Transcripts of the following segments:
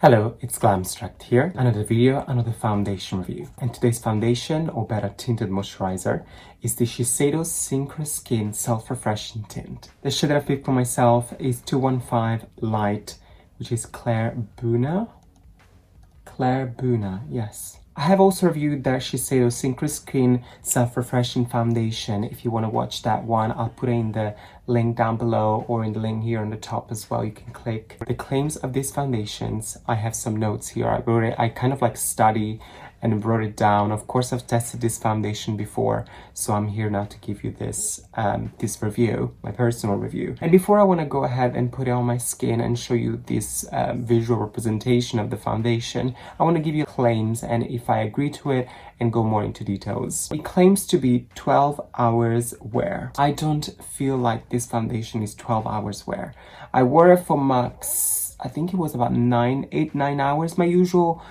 Hello, it's Glamstract here. Another video, another foundation review. And today's foundation, or better tinted moisturizer, is the Shiseido Synchro Skin Self-Refreshing Tint. The shade that I picked for myself is 215 Light, which is Claire Buna. Claire Buna, yes. I have also reviewed the Shiseido Synchro Skin Self-Refreshing Foundation. If you want to watch that one, I'll put it in the link down below or in the link here on the top as well. You can click. The claims of these foundations, I have some notes here. I wrote it, I kind of like study and wrote it down. Of course, I've tested this foundation before, so I'm here now to give you this this review, my personal review. And before I want to go ahead and put it on my skin and show you this visual representation of the foundation, I want to give you claims and if I agree to it and go more into details. It claims to be 12 hours wear. I don't feel like this foundation is 12 hours wear. I wore it for max, I think it was about 8, 9 hours, my usual,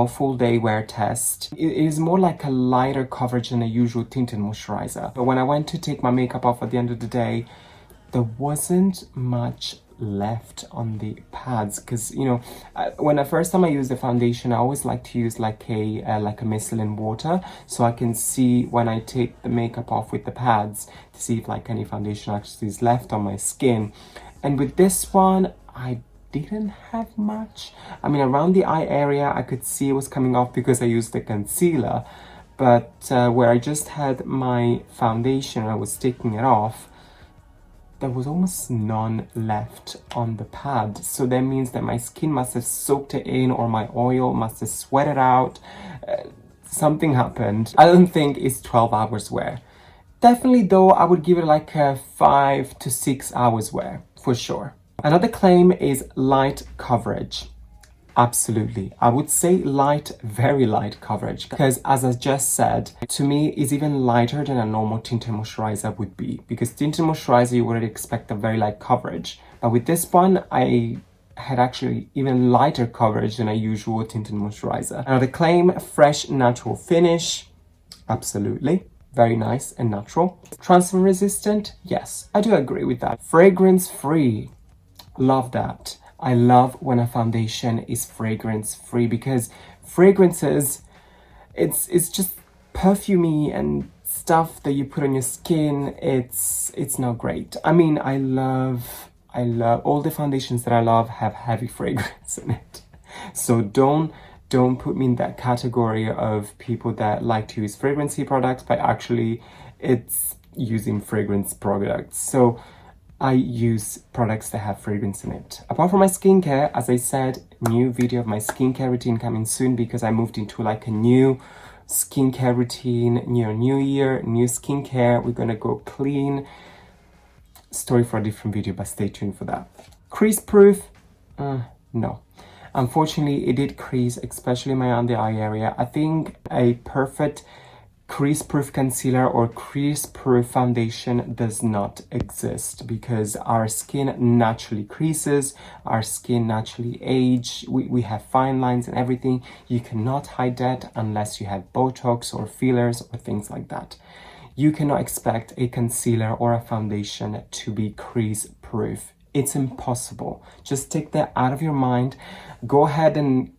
full day wear test. It is more like a lighter coverage than a usual tinted moisturizer. But when I went to take my makeup off at the end of the day, there wasn't much left on the pads because when the first time I use the foundation, I always like to use like a micellar water so I can see when I take the makeup off with the pads to see if like any foundation actually is left on my skin. And with this one, I didn't have much. I mean, around the eye area I could see it was coming off because I used the concealer, but where I just had my foundation and I was taking it off, there was almost none left on the pad. So that means that my skin must have soaked it in or my oil must have sweated out. Something happened. I don't think it's 12 hours wear. Definitely though, I would give it like a 5 to 6 hours wear for sure. Another claim is light coverage. Absolutely. I would say light, very light coverage because as I just said, to me is even lighter than a normal tinted moisturizer would be, because tinted moisturizer you would expect a very light coverage. But with this one, I had actually even lighter coverage than a usual tinted moisturizer. Another claim, fresh natural finish. Absolutely. Very nice and natural. Transfer resistant. Yes, I do agree with that. Fragrance free. Love that. I love when a foundation is fragrance free because fragrances, it's just perfumey and stuff that you put on your skin. It's not great. I mean, I love all the foundations that I love have heavy fragrance in it. So don't put me in that category of people that like to use fragrancy products, but actually it's using fragrance products. So I use products that have fragrance in it. Apart from my skincare, as I said, new video of my skincare routine coming soon because I moved into like a new skincare routine, new year, new skincare. We're gonna go clean. Story for a different video, but stay tuned for that. Crease Proof? No. Unfortunately, it did crease, especially my under eye area. I think a perfect Crease Proof concealer or Crease Proof foundation does not exist because our skin naturally creases, our skin naturally age, we have fine lines and everything. You cannot hide that unless you have Botox or fillers or things like that. You cannot expect a concealer or a foundation to be crease proof. It's impossible. Just take that out of your mind. Go ahead and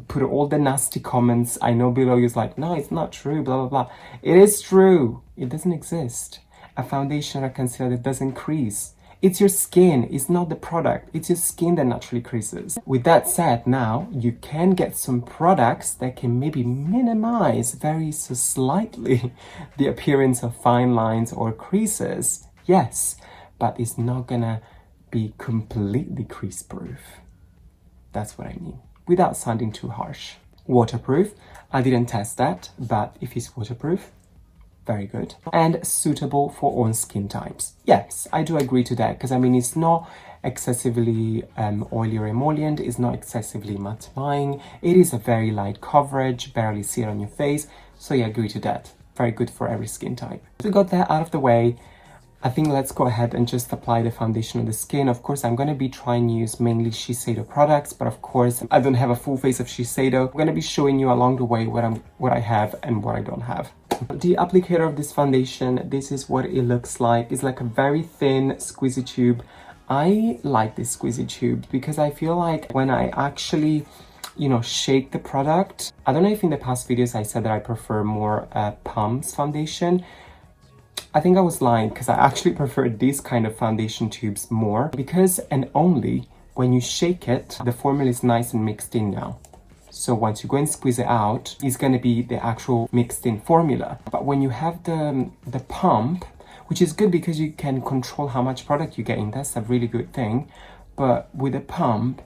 put all the nasty comments I know below. You're like, no, it's not true, blah, blah, blah. It is true. It doesn't exist. A foundation or concealer that doesn't crease. It's your skin. It's not the product. It's your skin that naturally creases. With that said, now you can get some products that can maybe minimize very so slightly the appearance of fine lines or creases. Yes, but it's not gonna be completely crease proof. That's what I mean, without sounding too harsh. Waterproof, I didn't test that, but if it's waterproof, very good. And suitable for all skin types. Yes, I do agree to that, because I mean, it's not excessively oily or emollient, it's not excessively mattifying, it is a very light coverage, barely see it on your face, so yeah, I agree to that. Very good for every skin type. So we got that out of the way. I think let's go ahead and just apply the foundation on the skin. Of course, I'm going to be trying to use mainly Shiseido products, but of course, I don't have a full face of Shiseido. I'm going to be showing you along the way what I have and what I don't have. The applicator of this foundation, this is what it looks like. It's like a very thin squeezy tube. I like this squeezy tube because I feel like when I actually, you know, shake the product, I don't know if in the past videos I said that I prefer more Pumps foundation. I think I was lying because I actually prefer these kind of foundation tubes more because and only when you shake it, the formula is nice and mixed in now. So once you go and squeeze it out, it's going to be the actual mixed in formula. But when you have the pump, which is good because you can control how much product you get in, that's a really good thing. But with a pump,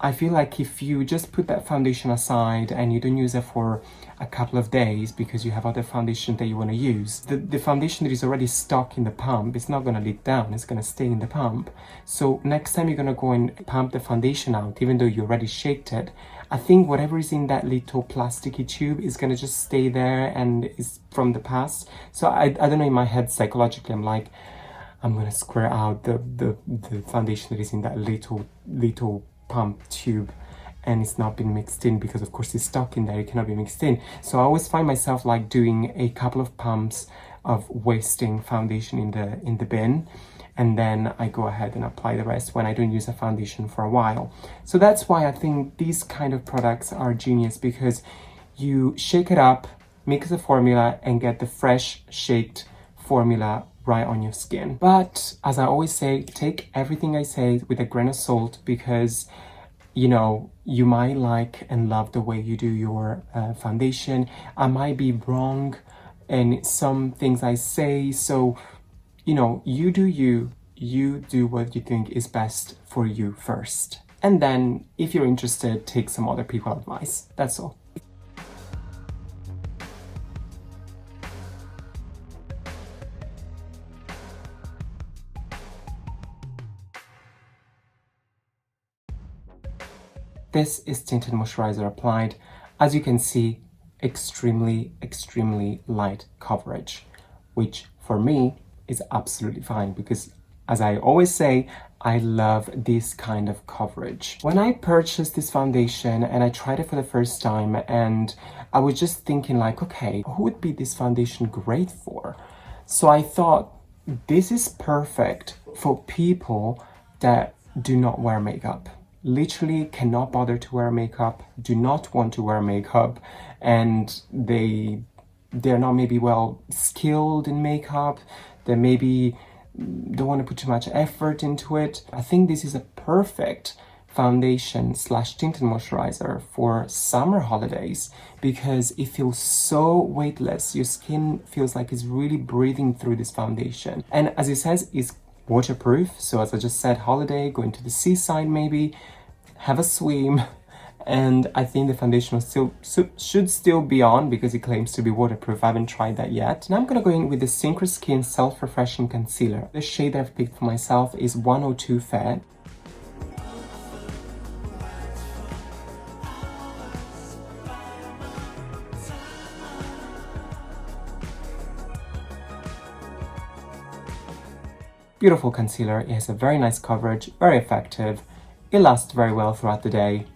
I feel like if you just put that foundation aside and you don't use it for a couple of days because you have other foundation that you want to use, the foundation that is already stuck in the pump, it's not going to leak down, it's going to stay in the pump. So next time you're going to go and pump the foundation out, even though you already shaked it, I think whatever is in that little plasticky tube is going to just stay there and is from the past. So I don't know, in my head psychologically I'm like, I'm going to square out the foundation that is in that little pump tube, and it's not been mixed in because of course it's stuck in there, it cannot be mixed in. So I always find myself like doing a couple of pumps of wasting foundation in the bin, and then I go ahead and apply the rest when I don't use a foundation for a while. So that's why I think these kind of products are genius, because you shake it up, mix the formula, and get the fresh shaked formula right on your skin. But as I always say, take everything I say with a grain of salt, because you know, you might like and love the way you do your foundation. I might be wrong in some things I say, so you know, you do what you think is best for you first, and then if you're interested, take some other people's advice. That's all. This is tinted moisturizer applied. As you can see, extremely light coverage, which for me is absolutely fine because, as I always say, I love this kind of coverage. When I purchased this foundation and I tried it for the first time, and I was just thinking like, okay, who would be this foundation great for? So I thought this is perfect for people that do not wear makeup. Literally cannot bother to wear makeup, do not want to wear makeup, and they're not maybe well skilled in makeup, they maybe don't want to put too much effort into it. I think this is a perfect foundation slash tinted moisturizer for summer holidays because it feels so weightless. Your skin feels like it's really breathing through this foundation. And as it says, it's waterproof. So as I just said, holiday, going to the seaside maybe, have a swim, and I think the foundation should still be on because it claims to be waterproof. I haven't tried that yet. Now I'm gonna go in with the Synchro Skin Self-Refreshing Concealer. The shade that I've picked for myself is 102 Fair. Beautiful concealer. It has a very nice coverage, very effective. It lasts very well throughout the day.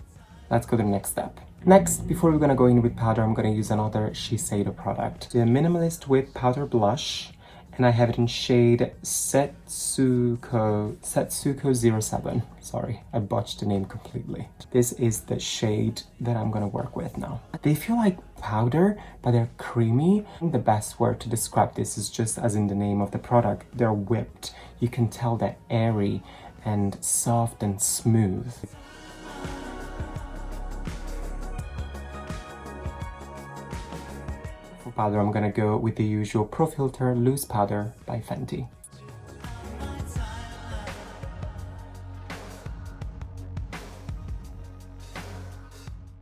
Let's go to the next step. Next, before we're gonna go in with powder, I'm gonna use another Shiseido product. The Minimalist Whip Powder Blush, and I have it in shade Setsuko 07. Sorry, I botched the name completely. This is the shade that I'm gonna work with now. They feel like powder, but they're creamy. I think the best word to describe this is just as in the name of the product. They're whipped. You can tell they're airy and soft and smooth. For powder, I'm gonna go with the usual Pro Filt'r Loose Powder by Fenty.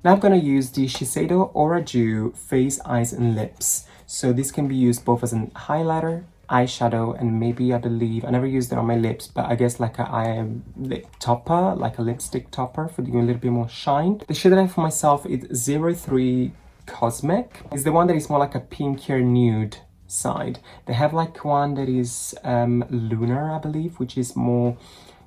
Now I'm gonna use the Shiseido Aura Dew Face, Eyes and Lips. So this can be used both as an highlighter, eyeshadow, and maybe, I believe, I never used it on my lips, but I guess like a lip topper, like a lipstick topper for doing a little bit more shine. The shade that I have for myself is 03 Cosmic. It's the one that is more like a pinkier nude side. They have like one that is Lunar, I believe, which is more,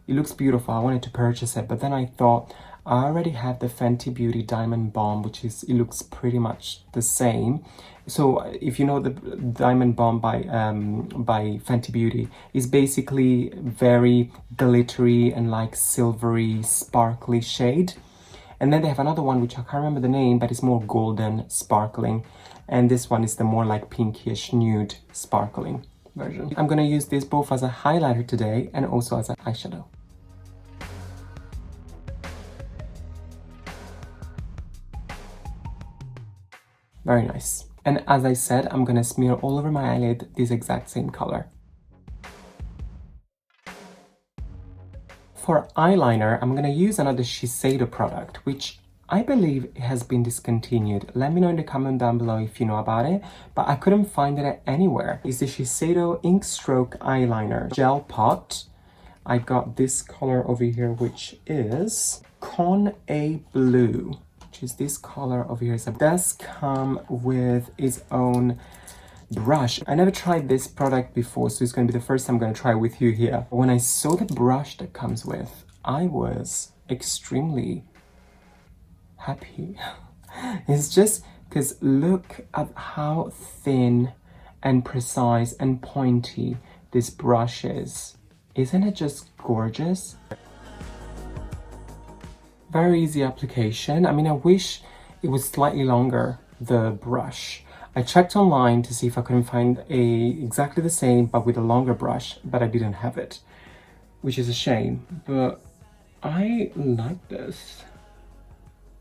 it looks beautiful. I wanted to purchase it, but then I thought I already have the Fenty Beauty Diamond Bomb, which is, it looks pretty much the same. So if you know the Diamond Bomb by Fenty Beauty, is basically very glittery and like silvery, sparkly shade. And then they have another one, which I can't remember the name, but it's more golden, sparkling. And this one is the more like pinkish nude sparkling version. I'm gonna use this both as a highlighter today and also as an eyeshadow. Very nice. And as I said, I'm gonna smear all over my eyelid this exact same color. For eyeliner, I'm gonna use another Shiseido product, which I believe has been discontinued. Let me know in the comment down below if you know about it, but I couldn't find it anywhere. It's the Shiseido Ink Stroke Eyeliner Gel Pot. I got this color over here, which is Con A Blue, which is this color over here. So it does come with its own brush. I never tried this product before, so it's going to be the first time I'm going to try it with you here. When I saw the brush that comes with, I was extremely happy. It's just because look at how thin and precise and pointy this brush is. Isn't it just gorgeous? Very easy application. I mean, I wish it was slightly longer, the brush. I checked online to see if I couldn't find exactly the same but with a longer brush, but I didn't have it, which is a shame. But I like this.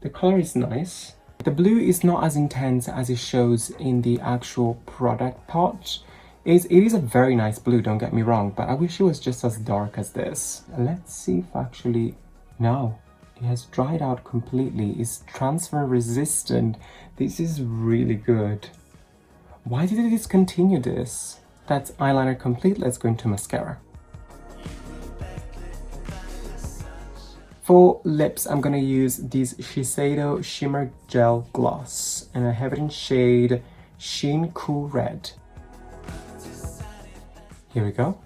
The color is nice. The blue is not as intense as it shows in the actual product pot. It is a very nice blue, don't get me wrong, but I wish it was just as dark as this. Let's see if actually... No, it has dried out completely. It's transfer resistant. This is really good. Why did they discontinue this? That's eyeliner complete. Let's go into mascara. For lips, I'm gonna use this Shiseido Shimmer Gel Gloss, and I have it in shade Shin-ku Red. Here we go.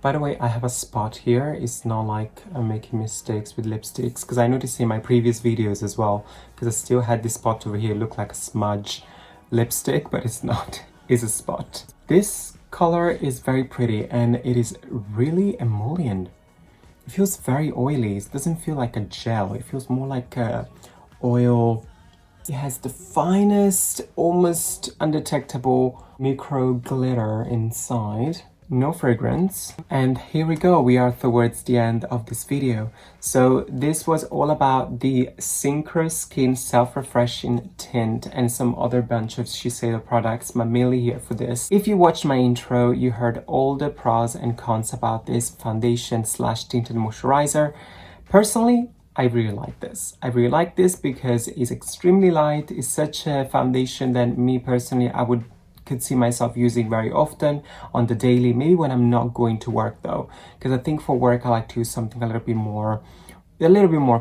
By the way, I have a spot here. It's not like I'm making mistakes with lipsticks, because I noticed in my previous videos as well, because I still had this spot over here look like a smudge lipstick, but it's not. It's a spot. This color is very pretty and it is really emollient. It feels very oily. It doesn't feel like a gel. It feels more like a oil. It has the finest, almost undetectable micro glitter inside. No fragrance. And here we go. We are towards the end of this video. So this was all about the Synchro Skin Self-Refreshing Tint and some other bunch of Shiseido products, but mainly here for this. If you watched my intro, you heard all the pros and cons about this foundation slash tinted moisturizer. Personally, I really like this. I really like this because it's extremely light. It's such a foundation that me personally, could see myself using very often on the daily, maybe when I'm not going to work though, because I think for work I like to use something a little bit more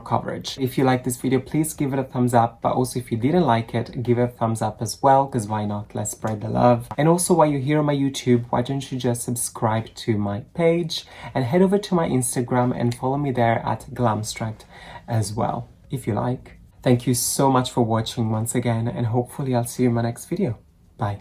coverage. If you like this video, please give it a thumbs up, but also if you didn't like it, give it a thumbs up as well, because why not? Let's spread the love. And also, while you're here on my YouTube, why don't you just subscribe to my page and head over to my Instagram and follow me there at Glamstract as well, if you like. Thank you so much for watching once again, and hopefully I'll see you in my next video. Bye.